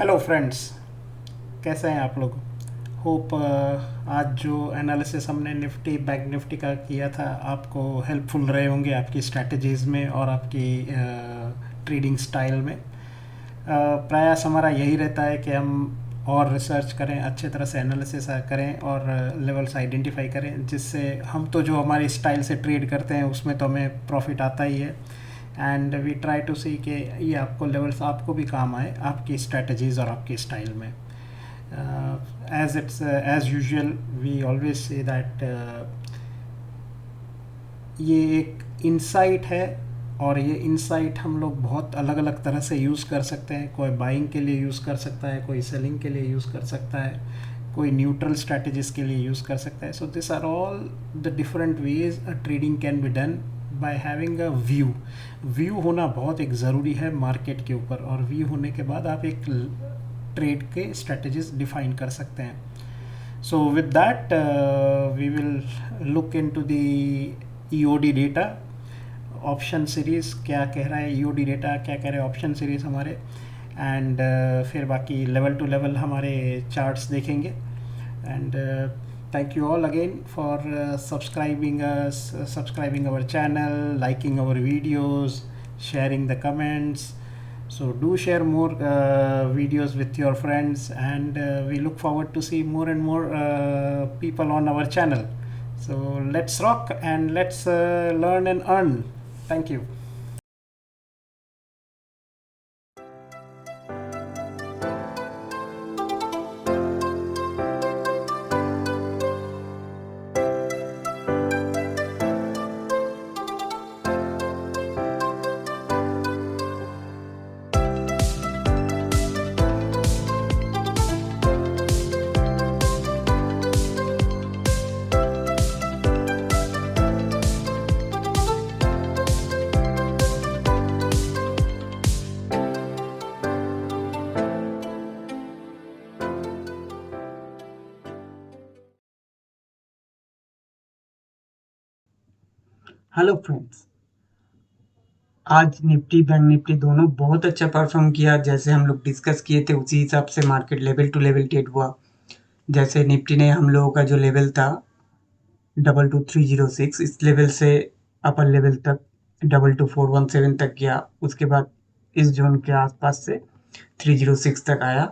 Hello friends, कैसे हैं आप लोग? होप आज जो एनालिसिस हमने निफ्टी बैंक निफ्टी का किया था आपको हेल्पफुल रहे होंगे आपकी स्ट्रैटेजीज़ में और आपकी ट्रेडिंग स्टाइल में। प्रयास हमारा यही रहता है कि हम और रिसर्च करें, अच्छे तरह से एनालिसिस करें और लेवल्स आइडेंटिफाई करें, जिससे हम तो जो हमारी स्टाइल से ट्रेड करते हैं उसमें तो हमें प्रॉफिट आता ही है। एंड वी ट्राई टू सी कि ये आपको लेवल्स आपको भी काम आए आपकी स्ट्रैटेजीज़ और आपकी स्टाइल में। As usual we always say that ये एक इंसाइट है और ये इंसाइट हम लोग बहुत अलग अलग तरह से यूज़ कर सकते हैं। कोई बाइंग के लिए यूज़ कर सकता है, कोई सेलिंग के लिए यूज़ कर सकता है, कोई न्यूट्रल स्ट्रैटेजीज के लिए यूज़ कर सकता है। So this are all the different ways a trading can be done by having a view. View होना बहुत एक ज़रूरी है मार्केट के ऊपर, और व्यू होने के बाद आप एक ट्रेड के स्ट्रैटेजीज डिफाइन कर सकते हैं। So with that, we will look into the EOD data, option series क्या कह रहा है, EOD डेटा क्या कह रहा है ऑप्शन सीरीज़ हमारे, एंड फिर बाकी लेवल टू लेवल हमारे चार्ट्स देखेंगे। And thank you all again for subscribing our channel, liking our videos, sharing the comments. So do share more videos with your friends, and we look forward to see more and more people on our channel. So let's rock and let's learn and earn. Thank you. Hello friends. आज Nifty bank Nifty दोनों बहुत अच्छा perform किया। जैसे हम लोग discuss किए थे उसी हिसाब से market level to level trade हुआ। जैसे निफ्टी ने हम लोगों का जो लेवल था 22306, इस लेवल से अपर लेवल तक 22417 तक गया। उसके बाद इस जोन के आसपास से 306 तक आया।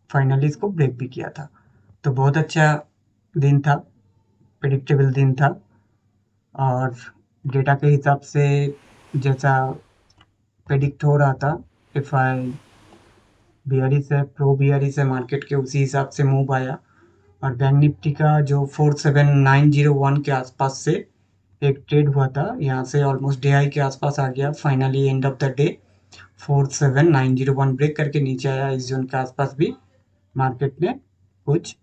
फाइनली इसको ब्रेक भी किया था। तो बहुत अच्छा दिन था, प्रिडिक्टेबल दिन था। और डेटा के हिसाब से जैसा प्रेडिक्ट हो रहा था, एफ आई बियरिश है, प्रो बियरिश है मार्केट के, उसी हिसाब से मूव आया। और बैंक निफ्टी का जो 47901 के आसपास से एक ट्रेड हुआ था, यहाँ से ऑलमोस्ट डे हाई के आसपास आ गया। Finally end of the day 47901 break करके नीचे आया। इस जोन के आसपास भी मार्केट ने कुछ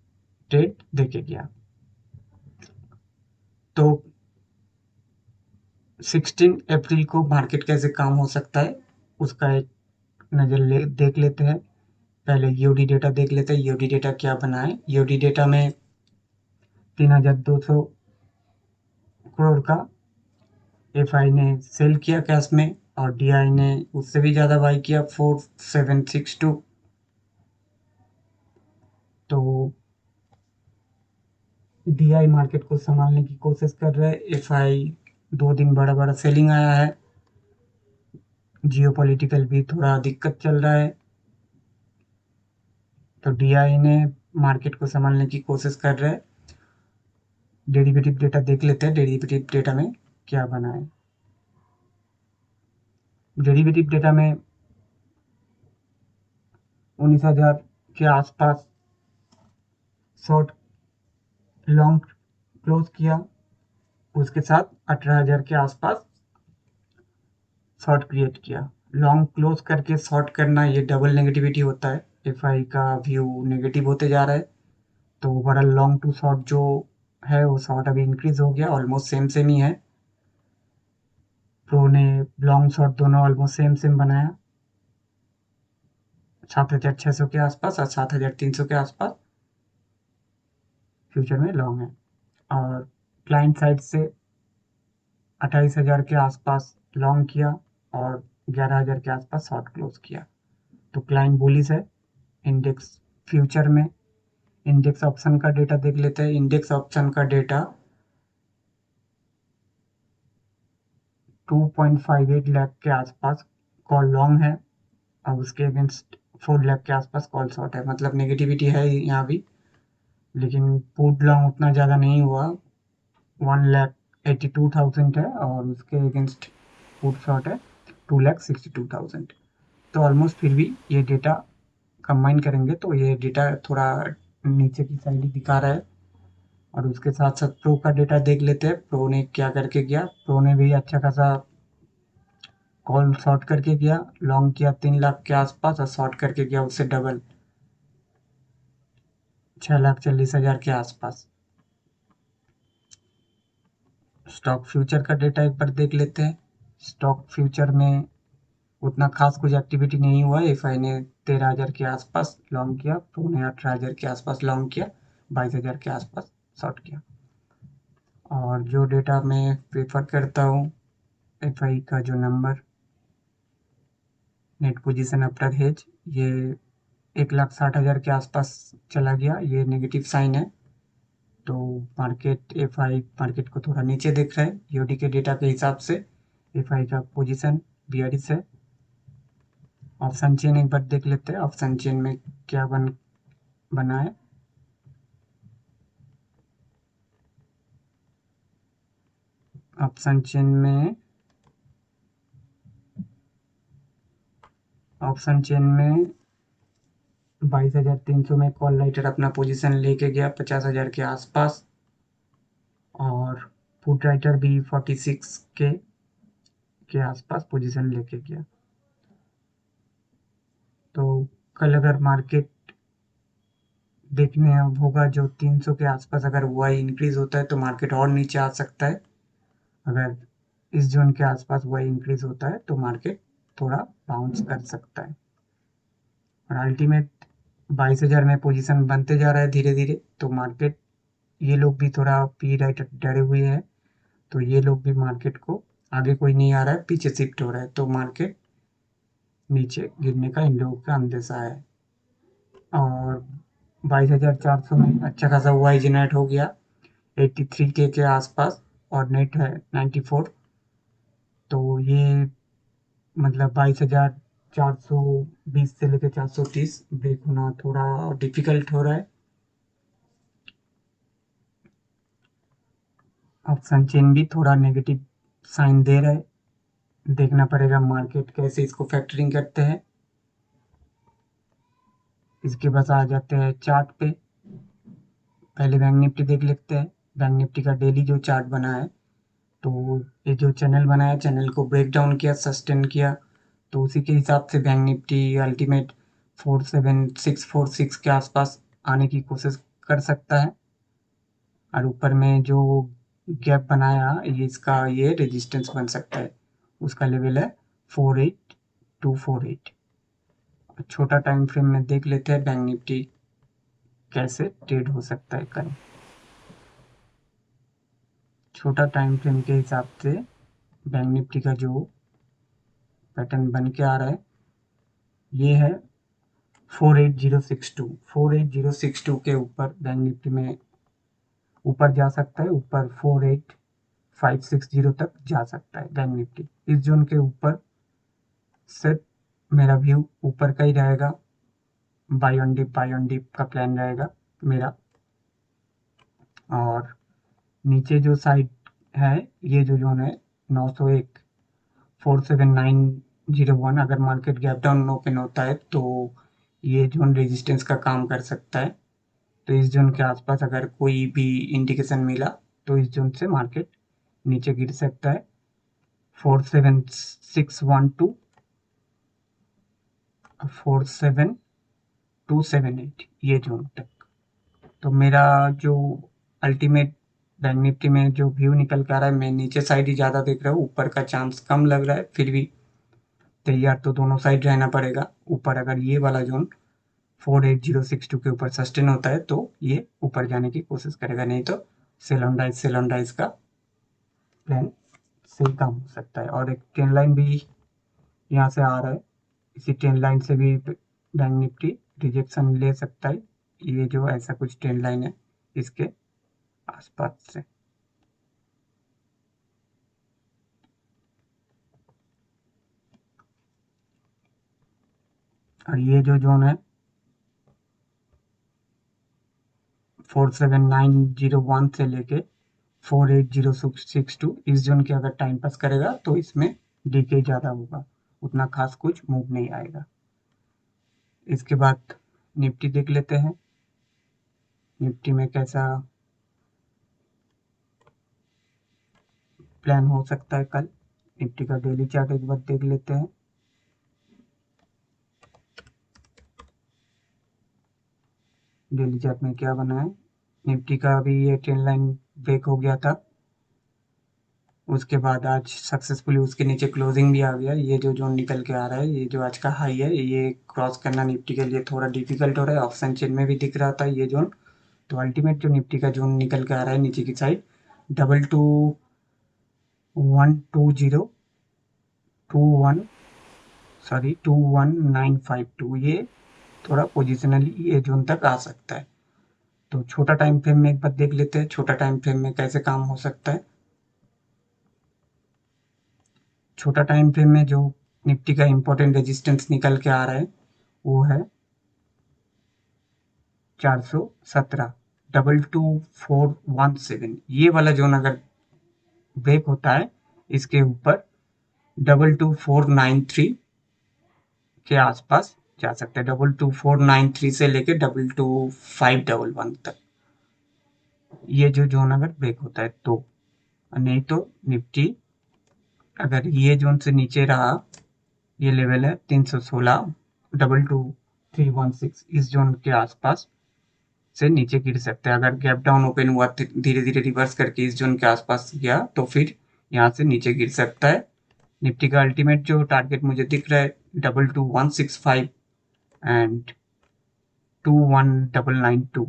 ट्रेड देके गया। तो 16 अप्रैल को मार्केट कैसे काम हो सकता है उसका एक नज़र देख लेते हैं। पहले ईओडी डेटा देख लेते हैं, ईओडी डेटा क्या बना है। ईओडी डेटा में 3200 करोड़ का एफआई ने सेल किया कैश में, और डीआई ने उससे भी ज़्यादा बाई किया 4762। तो डीआई मार्केट को संभालने की कोशिश कर रहा है। एफआई 2 दिन बड़ा बड़ा सेलिंग आया है। जियोपॉलिटिकल भी थोड़ा दिक्कत चल रहा है, तो डीआई ने मार्केट को संभालने की कोशिश कर रहा है। डेरिवेटिव डेटा देख लेते हैं, डेरिवेटिव डेटा में क्या बना है। डेरिवेटिव डेटा में 19,000 के आसपास शॉर्ट लॉन्ग क्लोज किया। उसके साथ 18,000 के आसपास शॉर्ट क्रिएट किया। लॉन्ग क्लोज करके शॉर्ट करना ये डबल नेगेटिविटी होता है। एफआई का व्यू नेगेटिव होते जा रहा है, तो ओवरऑल लॉन्ग टू शॉर्ट जो है वो शॉर्ट अभी इंक्रीज हो गया, ऑलमोस्ट सेम सेम ही है। प्रो ने लॉन्ग शॉर्ट दोनों ऑलमोस्ट सेम सेम बनाया, 7,600 के आसपास और 7,300 के आसपास फ्यूचर में लॉन्ग है। और क्लाइंट साइड से 28,000 के आसपास लॉन्ग किया और 11,000 के आसपास शॉर्ट क्लोज किया। तो क्लाइंट बुलिश है इंडेक्स फ्यूचर में इंडेक्स ऑप्शन का डेटा देख लेते हैं। इंडेक्स ऑप्शन का डेटा 2.58 लाख के आसपास कॉल लॉन्ग है और उसके अगेंस्ट 4 लाख के आसपास कॉल शॉर्ट है, मतलब नेगेटिविटी है यहाँ भी, लेकिन पुट लॉन्ग उतना ज़्यादा नहीं हुआ। 1,82,000 है और उसके अगेंस्ट पुट शॉर्ट है 2,62,000। तो ऑलमोस्ट फिर भी ये डेटा कंबाइन करेंगे तो ये डेटा थोड़ा नीचे की साइड ही दिखा रहा है। और उसके साथ साथ प्रो का डेटा देख लेते हैं, प्रो ने क्या करके गया। प्रो ने भी अच्छा खासा कॉल शॉर्ट करके गया, लॉन्ग किया 3 लाख के आसपास और शॉर्ट करके गया उससे डबल 6,40,000 के आसपास। स्टॉक फ्यूचर का डेटा एक बार देख लेते हैं। स्टॉक फ्यूचर में उतना खास कुछ एक्टिविटी नहीं हुआ। एफआई ने 13,000 के आसपास लॉन्ग किया, प्रो ने 18,000 के आसपास लॉन्ग किया, 22,000 के आसपास शॉर्ट किया। और जो डेटा मैं प्रेफर करता हूँ, एफआई का जो number net position after hedge, ये 1,60,000 के आसपास चला गया, ये नेगेटिव साइन है। तो मार्केट एफआई मार्केट को थोड़ा नीचे दिख रहा है यूडी के डेटा के हिसाब से। एफआई का पोजीशन बियरिश है। ऑप्शन चेन एक बार देख लेते हैं, ऑप्शन चेन में क्या बना है। ऑप्शन चेन में 22,300 में कॉल राइटर अपना पोजीशन लेके गया 50,000 के आसपास और पुट राइटर भी 46 के आसपास पोजीशन लेके गया। तो कल अगर मार्केट देखने होगा जो 300 के आसपास अगर वाई इंक्रीज होता है तो मार्केट और नीचे आ सकता है। अगर इस जोन के आसपास वाई इंक्रीज होता है तो मार्केट थोड़ा बाउंस कर सकता है। और अल्टीमेट 22,000 में पोजीशन बनते जा रहा है धीरे धीरे। तो मार्केट ये लोग भी थोड़ा पी राइट डरे हुए हैं, तो ये लोग भी मार्केट को आगे कोई नहीं आ रहा है, पीछे शिफ्ट हो रहा है, तो मार्केट नीचे गिरने का इन लोगों का अंदेशा है। और 22,400 में अच्छा खासा वाई जनरेट हो गया 83 के आसपास और नेट है 94। तो ये मतलब 22,420 से लेकर 430 ब्रेक होना थोड़ा डिफिकल्ट हो रहा है। ऑप्शन चेन भी थोड़ा नेगेटिव साइन दे रहा है, देखना पड़ेगा मार्केट कैसे इसको फैक्टरिंग करते हैं। इसके बाद आ जाते हैं चार्ट पे। पहले बैंक निफ्टी देख लेते हैं। बैंक निफ्टी का डेली जो चार्ट बना है, तो ये जो चैनल बनाया, चैनल को ब्रेक डाउन किया, सस्टेन किया, तो उसी के हिसाब से बैंक निफ्टी अल्टीमेट 47646 के आसपास आने की कोशिश कर सकता है। और ऊपर में जो गैप बनाया, ये रेजिस्टेंस बन सकता है, उसका लेवल है 48248। छोटा टाइम फ्रेम में देख लेते हैं बैंक निफ्टी कैसे ट्रेड हो सकता है कल। छोटा टाइम फ्रेम के हिसाब से बैंक निफ्टी का जो पैटर्न बन के आ रहा है, ये है 48062 के ऊपर बैंक निफ्टी में ऊपर जा सकता है, ऊपर 48560 तक जा सकता है बैंक निफ्टी। इस जोन के ऊपर से मेरा व्यू ऊपर का ही रहेगा, बाय ऑन डिप का प्लान रहेगा मेरा। और नीचे जो साइड है, ये जो जोन है 901 47901, अगर मार्केट गैप डाउन ओपन होता है तो ये जोन रेजिस्टेंस का काम कर सकता है। तो इस जोन के आसपास अगर कोई भी इंडिकेशन मिला तो इस जोन से मार्केट नीचे गिर सकता है 47612 47278 ये जोन तक। तो मेरा जो अल्टीमेट बैंक निफ्टी में जो व्यू निकल के आ रहा है, मैं नीचे साइड ही ज़्यादा देख रहा हूँ, ऊपर का चांस कम लग रहा है। फिर भी तैयार तो दोनों साइड रहना पड़ेगा। ऊपर अगर ये वाला जोन 48062 के ऊपर सस्टेन होता है तो ये ऊपर जाने की कोशिश करेगा, नहीं तो सेल ऑन राइज का प्लान सही काम हो सकता है। और एक ट्रेंड लाइन भी यहाँ से आ रहा है, इसी ट्रेंड लाइन से भी बैंक निफ्टी रिजेक्शन ले सकता है ये जो ऐसा कुछ ट्रेंड लाइन है इसके आसपास से। और ये जो जोन है 47901 से लेके 48062 इस जोन के अगर टाइम पास करेगा तो इसमें डीके ज़्यादा होगा, उतना खास कुछ मूव नहीं आएगा। इसके बाद निफ्टी देख लेते हैं, निफ्टी में कैसा प्लान हो सकता है कल। निफ्टी का डेली चार्ट एक बार देख लेते हैं। डेली चार्ट में क्या बना है, निफ्टी का अभी ये ट्रेंड लाइन ब्रेक हो गया था, उसके बाद आज सक्सेसफुली उसके नीचे क्लोजिंग भी आ गया। ये जो जोन निकल के आ रहा है, ये जो आज का हाई है, ये क्रॉस करना निफ्टी के लिए थोड़ा डिफिकल्ट हो रहा है। ऑप्शन चेन में भी दिख रहा था ये जोन। तो अल्टीमेट जो निफ्टी का जोन निकल के आ रहा है नीचे की साइड 21952, ये थोड़ा पोजिशनली ये जोन तक आ सकता है। तो छोटा टाइम फ्रेम में एक बार देख लेते हैं छोटा टाइम फ्रेम में कैसे काम हो सकता है। छोटा टाइम फ्रेम में जो निफ्टी का इंपॉर्टेंट रेजिस्टेंस निकल के आ रहा है वो है 417 22417। ये वाला जोन अगर ब्रेक होता है इसके ऊपर 22493 के आसपास जा सकता है। 22493 से लेके 22511 तक ये जो जोन अगर ब्रेक होता है तो, नहीं तो निफ्टी अगर ये जोन से नीचे रहा, ये लेवल है 316 22316, इस जोन के आसपास से नीचे गिर सकता है। अगर गैप डाउन ओपन हुआ धीरे धीरे रिवर्स करके इस जोन के आसपास गया तो फिर यहाँ से नीचे गिर सकता है। निफ्टी का अल्टीमेट जो टारगेट मुझे दिख रहा है 22165 एंड 21992,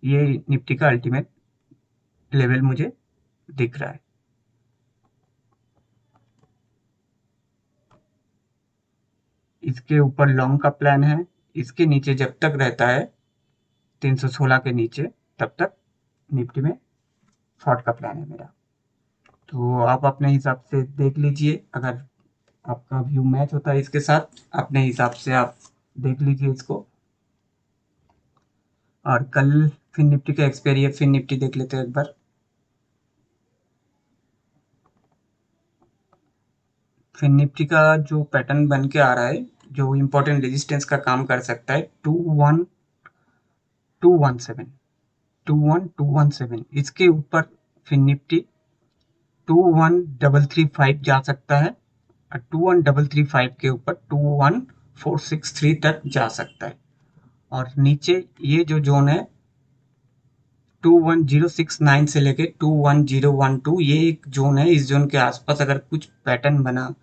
ये निफ्टी का अल्टीमेट लेवल मुझे दिख रहा है। इसके ऊपर लॉन्ग का प्लान है, इसके नीचे जब तक रहता है 316 के नीचे तब तक निफ्टी में शॉर्ट का प्लान है मेरा। तो आप अपने हिसाब से देख लीजिए, अगर आपका व्यू मैच होता है इसके साथ अपने हिसाब से आप देख लीजिए इसको। और कल फिर निफ्टी का एक्सपायरी है, फिर निफ्टी देख लेते हैं एक बार। फिर निफ्टी का जो पैटर्न बन के आ रहा है, जो इम्पोर्टेंट रेजिस्टेंस का काम कर सकता है 21217 इसके ऊपर फिर निफ्टी 21335 जा सकता है और 21335 के ऊपर 21463 तक जा सकता है। और नीचे ये जो जोन है 21069 से लेके 21012, ये एक जोन है। इस जोन के आसपास अगर कुछ पैटर्न बना,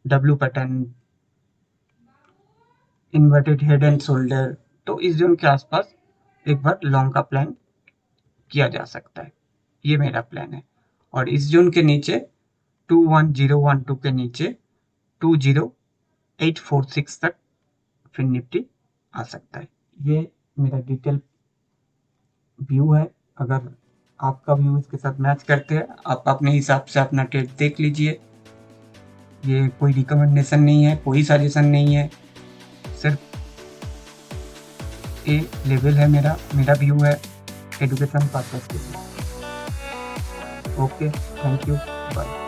W pattern, inverted head and shoulder, तो इस जोन के आसपास एक बार लॉन्ग का प्लान किया जा सकता है। ये मेरा प्लान है। और इस जोन के नीचे 21012 के नीचे 20846 तक फिर निफ्टी आ सकता है। ये मेरा डिटेल व्यू है। अगर आपका व्यू इसके साथ मैच करते हैं, आप अपने हिसाब से अपना ट्रेड देख लीजिए। ये कोई रिकमेंडेशन नहीं है, कोई सजेशन नहीं है, सिर्फ ये लेवल है मेरा व्यू है एजुकेशन पर्पस के लिए। Okay, thank you, bye.